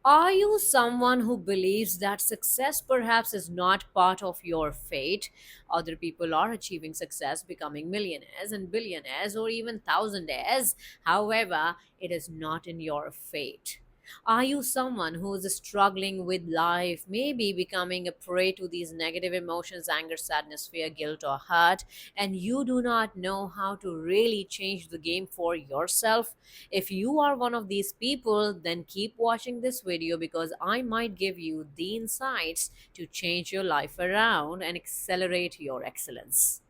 Are you someone who believes that success perhaps is not part of your fate? Other people are achieving success, becoming millionaires and billionaires or even thousandaires. However, it is not in your fate. Are you someone who is struggling with life, maybe becoming a prey to these negative emotions, anger, sadness, fear, guilt, or hurt, and you do not know how to really change the game for yourself? If you are one of these people, then keep watching this video because I might give you the insights to change your life around and accelerate your excellence.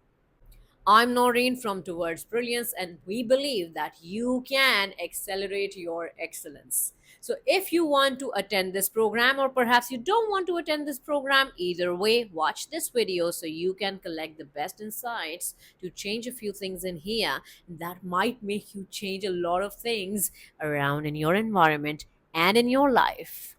I'm Noreen from Towards Brilliance, and we believe that you can accelerate your excellence. So, if you want to attend this program, or perhaps you don't want to attend this program, either way, watch this video so you can collect the best insights to change a few things in here that might make you change a lot of things around in your environment and in your life.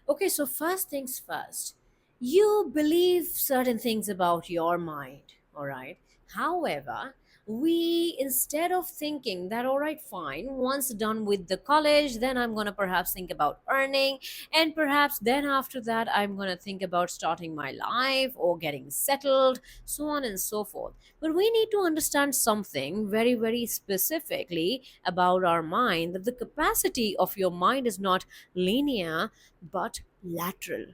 Okay, so first things first, you believe certain things about your mind, all right? However, we, instead of thinking that, all right, fine, once done with the college, then I'm going to perhaps think about earning, and perhaps then after that, I'm going to think about starting my life or getting settled, so on and so forth. But we need to understand something very, very specifically about our mind, that the capacity of your mind is not linear but lateral.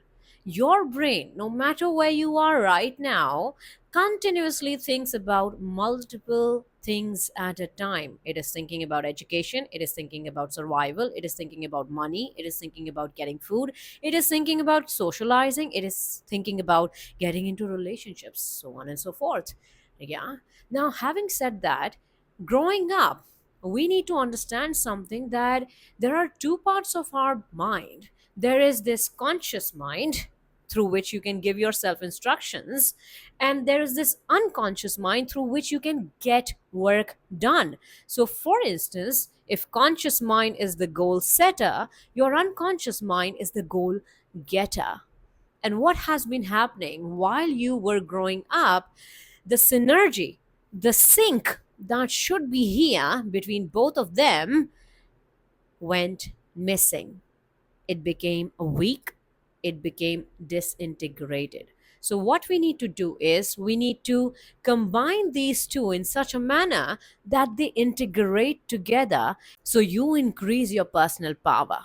Your brain, no matter where you are right now, continuously thinks about multiple things at a time. It is thinking about education, it is thinking about survival, it is thinking about money, it is thinking about getting food, it is thinking about socializing, it is thinking about getting into relationships, so on and so forth. Yeah. Now, having said that, growing up, we need to understand something, that there are two parts of our mind. There is this conscious mind through which you can give yourself instructions, and there is this unconscious mind through which you can get work done. So for instance, if conscious mind is the goal setter, your unconscious mind is the goal getter. And what has been happening while you were growing up, the synergy, the sync that should be here between both of them went missing. It became weak, it became disintegrated. So, what we need to do is we need to combine these two in such a manner that they integrate together so you increase your personal power.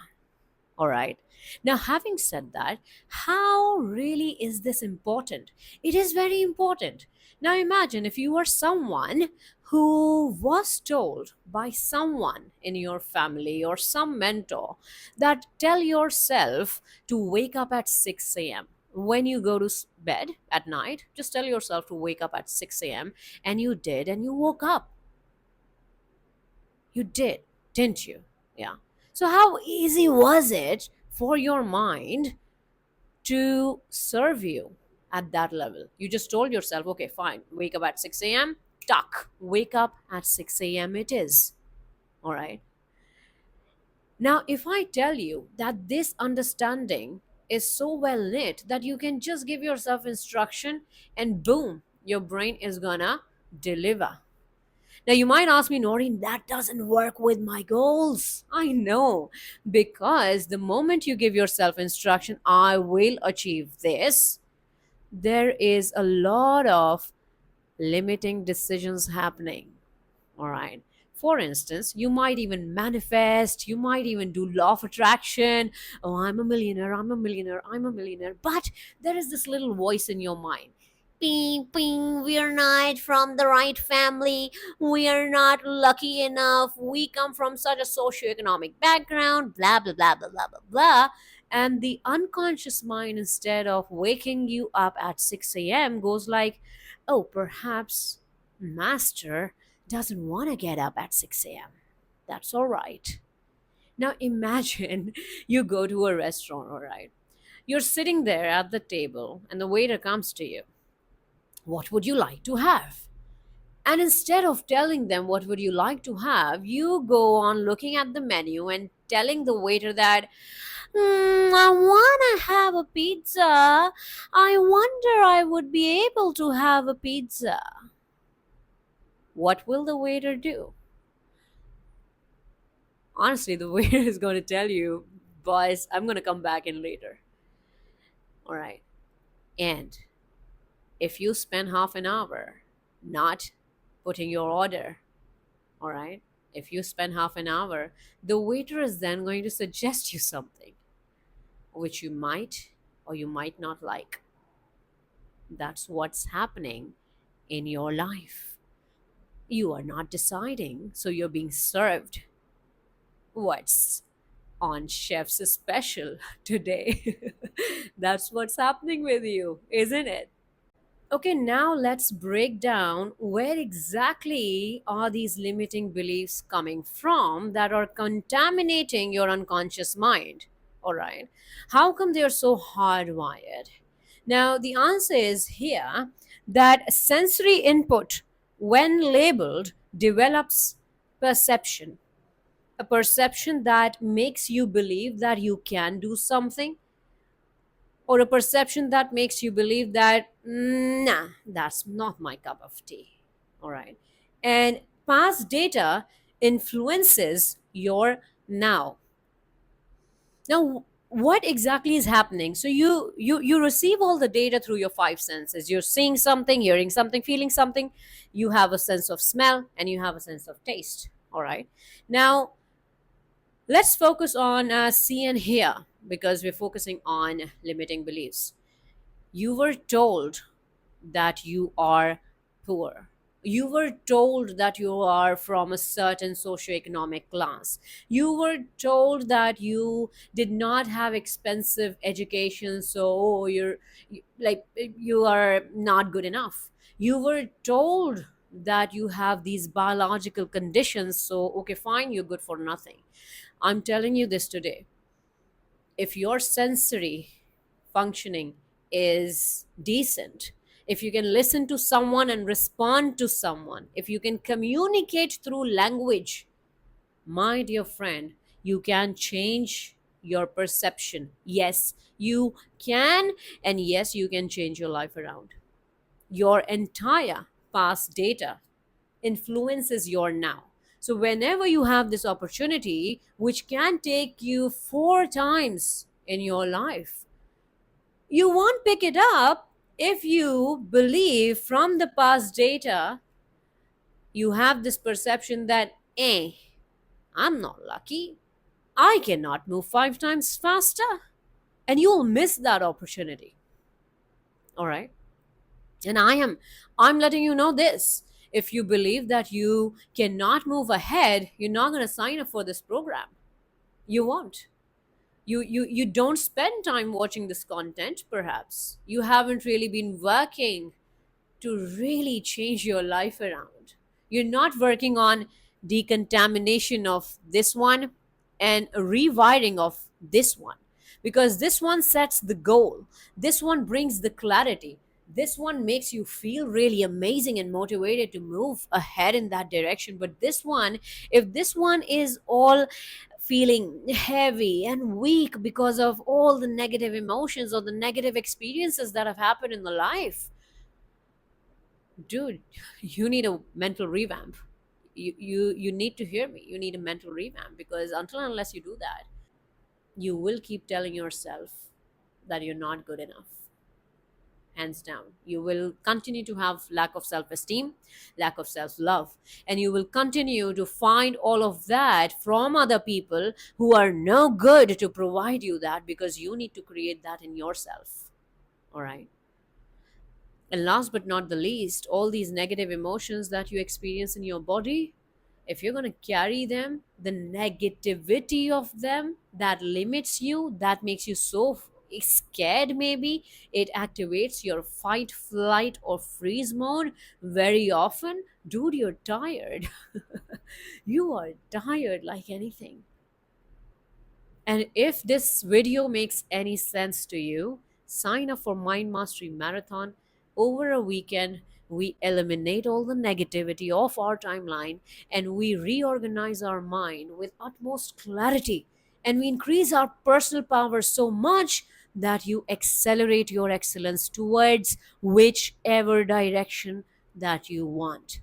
All right. Now, having said that, how really is this important? It is very important. Now, imagine if you are someone who was told by someone in your family or some mentor that tell yourself to wake up at 6 a.m. When you go to bed at night, just tell yourself to wake up at 6 a.m. And you did, and you woke up. You did, didn't you? Yeah. So, how easy was it for your mind to serve you at that level? You just told yourself, okay, fine, wake up at 6 a.m., tuck, wake up at 6 a.m. it is. All right. Now, if I tell you that this understanding is so well knit that you can just give yourself instruction and boom, your brain is gonna deliver. Now, you might ask me, Noreen, that doesn't work with my goals. I know, because the moment you give yourself instruction, I will achieve this, there is a lot of limiting decisions happening. All right. For instance, you might even manifest, you might even do law of attraction. Oh, I'm a millionaire, I'm a millionaire, I'm a millionaire. But there is this little voice in your mind. Ping, ping, we're not from the right family. We are not lucky enough. We come from such a socioeconomic background, blah, blah, blah, blah, blah, blah, blah. And the unconscious mind, instead of waking you up at 6 a.m., goes like, oh, perhaps master doesn't want to get up at 6 a.m. That's all right. Now imagine you go to a restaurant, all right? You're sitting there at the table and the waiter comes to you. What would you like to have? And instead of telling them what would you like to have, you go on looking at the menu and telling the waiter that, I want to have a pizza. I wonder I would be able to have a pizza. What will the waiter do? Honestly, the waiter is going to tell you, but I'm going to come back in later. All right. And if you spend half an hour not putting your order, all right, if you spend half an hour, the waiter is then going to suggest you something which you might or you might not like. That's what's happening in your life. You are not deciding, so you're being served what's on chef's special today. That's what's happening with you, isn't it? Okay, now let's break down where exactly are these limiting beliefs coming from that are contaminating your unconscious mind. All right. How come they're so hardwired? Now, the answer is here that sensory input, when labeled, develops perception. A perception that makes you believe that you can do something, or a perception that makes you believe that, nah, that's not my cup of tea. All right. And past data influences your now. Now, what exactly is happening? So you receive all the data through your five senses. You're seeing something, hearing something, feeling something. You have a sense of smell and you have a sense of taste. All right. Now, let's focus on see and hear, because we're focusing on limiting beliefs. You were told that you are poor. You were told that you are from a certain socioeconomic class. You were told that you did not have expensive education, so like you are not good enough. You were told that you have these biological conditions, so okay, fine, you're good for nothing. I'm telling you this today. If your sensory functioning is decent, if you can listen to someone and respond to someone, if you can communicate through language, my dear friend, you can change your perception. Yes, you can, and yes, you can change your life around. Your entire past data influences your now. So, whenever you have this opportunity, which can take you four times in your life, you won't pick it up if you believe from the past data, you have this perception that, I'm not lucky. I cannot move five times faster. And you'll miss that opportunity. All right. And I'm letting you know this. If you believe that you cannot move ahead, you're not going to sign up for this program. You won't. You don't spend time watching this content, perhaps. You haven't really been working to really change your life around. You're not working on decontamination of this one and a rewiring of this one, because this one sets the goal. This one brings the clarity. This one makes you feel really amazing and motivated to move ahead in that direction. But this one, if this one is all feeling heavy and weak because of all the negative emotions or the negative experiences that have happened in the life, dude, you need a mental revamp. You need to hear me. You need a mental revamp, because until and unless you do that, you will keep telling yourself that you're not good enough. Hands down, you will continue to have lack of self-esteem, lack of self-love, and you will continue to find all of that from other people who are no good to provide you that, because you need to create that in yourself. All right. And last but not the least, all these negative emotions that you experience in your body, if you're going to carry them, the negativity of them that limits you, that makes you so scared, maybe it activates your fight, flight, or freeze mode very often. Dude, you're tired. You are tired like anything. And if this video makes any sense to you, sign up for Mind Mastery Marathon. Over a weekend, we eliminate all the negativity of our timeline and we reorganize our mind with utmost clarity. And we increase our personal power so much that you accelerate your excellence towards whichever direction that you want.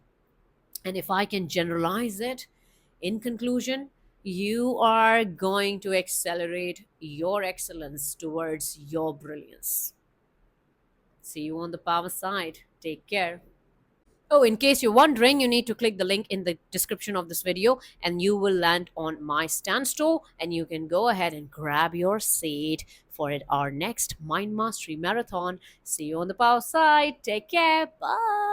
And if I can generalize it, in conclusion, You are going to accelerate your excellence towards your brilliance. See you on the power side. Take care. Oh, in case you're wondering, you need to click the link in the description of this video and you will land on my stand store and you can go ahead and grab your seat for our next Mind Mastery Marathon. See you on the power side. Take care. Bye.